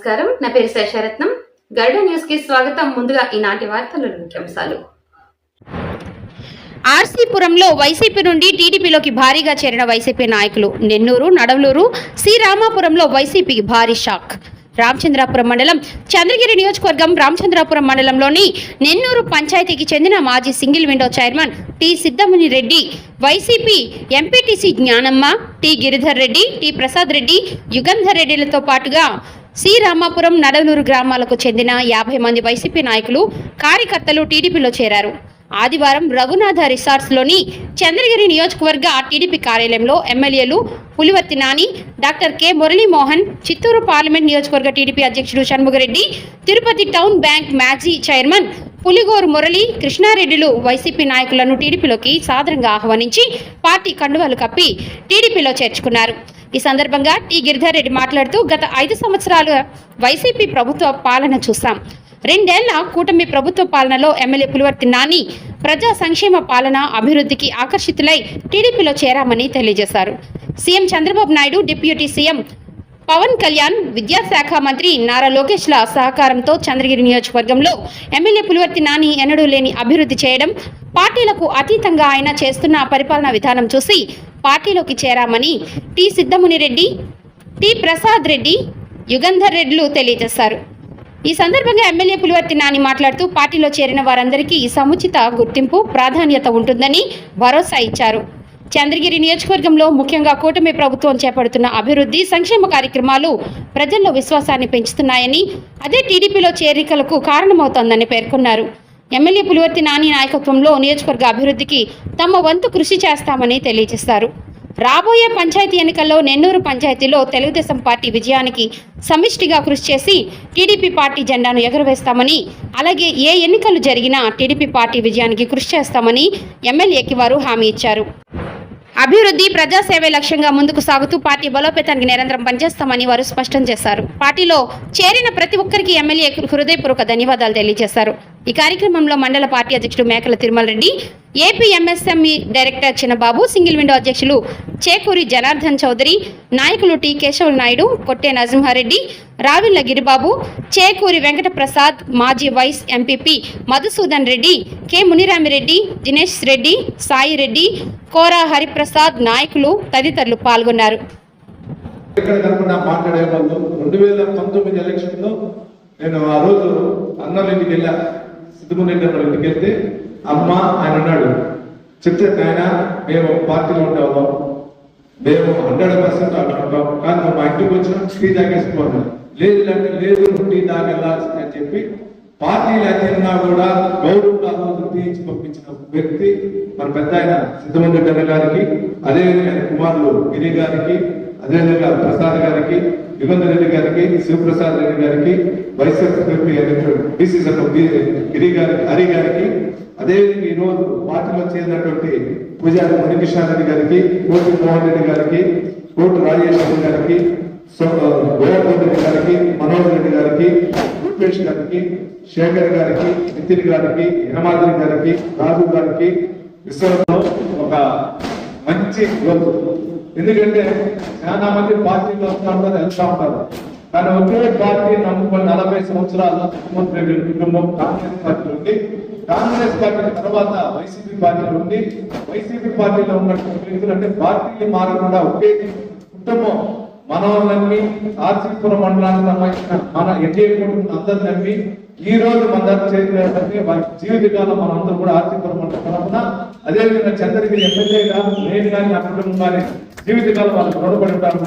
నమస్కారం. నా పేరు శేషరత్నం. గరుడ న్యూస్ కి స్వాగతం. ముందుగా ఈనాటి వార్తల ముఖ్యాంశాలు. ఆర్సీపురంలో వైసీపీ నుండి టీడీపీలోకి భారీగా చేరిన వైసీపీ నాయకులు. నెన్నూరు, నడవలూరు, శ్రీరామాపురంలో వైసీపీకి భారీ షాక్. రామచంద్రాపురం మండలం, చంద్రగిరి నియోజకవర్గం రామచంద్రాపురం మండలంలోని నెన్నూరు పంచాయతీకి చెందిన మాజీ single window chairman T Siddhamuni Reddy, YCP MPTC Gnanamma, T Giridhar Reddy, T Prasad Reddy, Yugandhar రెడ్డిలతో పాటుగా శ్రీరామాపురం, నడవలూరు గ్రామాలకు చెందిన 50 మంది వైసీపీ నాయకులు, కార్యకర్తలు టీడీపీలో చేరారు. ఆదివారం రఘునాథ రిసార్ట్స్లోని చంద్రగిరి నియోజకవర్గ టీడీపీ కార్యాలయంలో ఎమ్మెల్యేలు Pulivarthi Nani, doctor K Muralimohan, Chittoor parliament నియోజకవర్గ టీడీపీ అధ్యక్షుడు షణ్ముగరెడ్డి, తిరుపతి టౌన్ బ్యాంక్ మాజీ చైర్మన్ పులిగోరు మురళి, కృష్ణారెడ్డిలు వైసీపీ నాయకులను టీడీపీలోకి సాదరంగా ఆహ్వానించి పార్టీ కండువాలు కప్పి టీడీపీలో చేర్చుకున్నారు. ఈ సందర్భంగా టి గిరిధర్ రెడ్డి మాట్లాడుతూ, గత 5 సంవత్సరాలు వైసీపీ ప్రభుత్వ పాలన చూశాం. 2 ఏళ్ల కూటమి ప్రభుత్వ పాలనలో ఎమ్మెల్యే పులివర్తి నాని ప్రజా సంక్షేమ పాలన, అభివృద్ధికి ఆకర్షితులై టీడీపీలో చేరామని తెలియజేశారు. CM Chandrababu Naidu, deputy CM Pawan Kalyan, విద్యాశాఖ మంత్రి నారా లోకేష్ల సహకారంతో చంద్రగిరి నియోజకవర్గంలో ఎమ్మెల్యే పులివర్తి నాని ఎన్నడూ లేని అభివృద్ధి చేయడం, పార్టీలకు అతీతంగా ఆయన చేస్తున్న పరిపాలనా విధానం చూసి పార్టీలోకి చేరామని టి సిద్ధముని రెడ్డి, టి ప్రసాద్ రెడ్డి, యుగంధర్ రెడ్డిలు తెలియజేశారు. ఈ సందర్భంగా ఎమ్మెల్యే పులివర్తి నాని మాట్లాడుతూ, పార్టీలో చేరిన వారందరికీ సముచిత గుర్తింపు, ప్రాధాన్యత ఉంటుందని భరోసా ఇచ్చారు. చంద్రగిరి నియోజకవర్గంలో ముఖ్యంగా కూటమి ప్రభుత్వం చేపడుతున్న అభివృద్ధి, సంక్షేమ కార్యక్రమాలు ప్రజల్లో విశ్వాసాన్ని పెంచుతున్నాయని, అదే టీడీపీలో చేరికలకు కారణమవుతోందని పేర్కొన్నారు. ఎమ్మెల్యే పులివర్తి నాని నాయకత్వంలో నియోజకవర్గ అభివృద్ధికి తమ వంతు కృషి చేస్తామని తెలియజేశారు. రాబోయే పంచాయతీ ఎన్నికల్లో నెన్నూరు పంచాయతీలో తెలుగుదేశం పార్టీ విజయానికి సమిష్టిగా కృషి చేసి టీడీపీ పార్టీ జెండాను ఎగురవేస్తామని, అలాగే ఏ ఎన్నికలు జరిగినా టీడీపీ పార్టీ విజయానికి కృషి చేస్తామని ఎమ్మెల్యేకి వారు హామీ ఇచ్చారు. అభివృద్ధి, ప్రజాసేవే లక్ష్యంగా ముందుకు సాగుతూ పార్టీ బలోపేతానికి నిరంతరం పనిచేస్తామని వారు స్పష్టం చేశారు. పార్టీలో చేరిన ప్రతి ఒక్కరికి ఎమ్మెల్యే హృదయపూర్వక ధన్యవాదాలు తెలియజేశారు. ఈ కార్యక్రమంలో మండల పార్టీ అధ్యక్షుడు Mekala Tirumala Reddy, AP MSME director Chinnababu, single window అధ్యక్షులు చేకూరి జనార్దన్ చౌదరి, నాయకులు టి కేశవ నాయుడు, కొట్టే నరసింహారెడ్డి, రావిళ్ల గిరిబాబు, చేకూరి వెంకట ప్రసాద్, మాజీ vice MPP Madhusudan Reddy, K Muniramireddy, Dinesh Reddy, Sai Reddy, Kora Hariprasad, నాయకులు తదితరులు పాల్గొన్నారు. 2019 ఎలక్షన్లో నేను ఆ రోజు అన్నల ఇంటికి వెళ్ళా. సిద్ధముని రెడ్డి ఇంటికి వెళ్తే అమ్మ ఆయన అన్నాడు, చెప్తే ఆయన మేము పార్టీలో ఉండేవాళ్ళం, మేము 100% అంటుంటాం, కానీ మా ఇంటికి వచ్చిన టీ తాగేసుకోవాలి, లేదు అంటే లేదు టీ తాగెళ్ళాల్సి అని చెప్పి పార్టీలు అతీతంగా కూడా గౌరవ తీర్చి పంపించిన వ్యక్తి మన పెద్ద ఆయన సిద్ధముని రెడ్డి గారికి, అదేవిధంగా కుమారులు గిరి గారికి, అదేవిధంగా ప్రసాద్ గారికి, యుగంధర్ రెడ్డి గారికి, శివప్రసాద్ రెడ్డి గారికి, వైస్ బీసీ గిరి గారికి, హరి గారికి, అదేవిధంగా ఈరోజు పార్టీలో చేరినటువంటి పూజారి మునికృష్ణ రెడ్డి గారికి, కోటి మోహన్ రెడ్డి గారికి, కోటి రాజేష్ రెడ్డి గారికి, గోవర్ధన్ రెడ్డి గారికి, మనోహర్ రెడ్డి గారికి, రూపేష్ గారికి, శేఖర్ గారికి, నితిన్ గారికి, హేమాద్రి గారికి, రాజు గారికి విశ్వంలో ఒక మంచి రోజు. ఎందుకంటే చాలా మంది పార్టీలో వస్తూ ఉంటారు, వెళ్తూ ఉంటారు, కానీ ఒకే పార్టీ నమ్ముకొని 40 సంవత్సరాలు ముఖ్యమంత్రి కుటుంబం కాంగ్రెస్ పార్టీ ఉంది. కాంగ్రెస్ పార్టీ తర్వాత వైసీపీ పార్టీలో ఉంది. వైసీపీ పార్టీలో ఉన్నటువంటి వ్యక్తులు అంటే పార్టీలు మారకుండా ఒకే కుటుంబం మనల్ని ఆర్సీపురం మండలానికి సంబంధించిన మన ఎన్డీఏ కుటుంబం అందరు నమ్మి ఈ రోజు మన చేరినటువంటి వారి జీవితకాలం మనందరూ కూడా ఆర్సీపురం మండలం తరఫున, అదేవిధంగా చంద్రగిరి ఎమ్మెల్యేగా నేను కానీ నా కుటుంబం కానీ జీవితకాలం వాళ్ళకి రుణపడి ఉంటారు.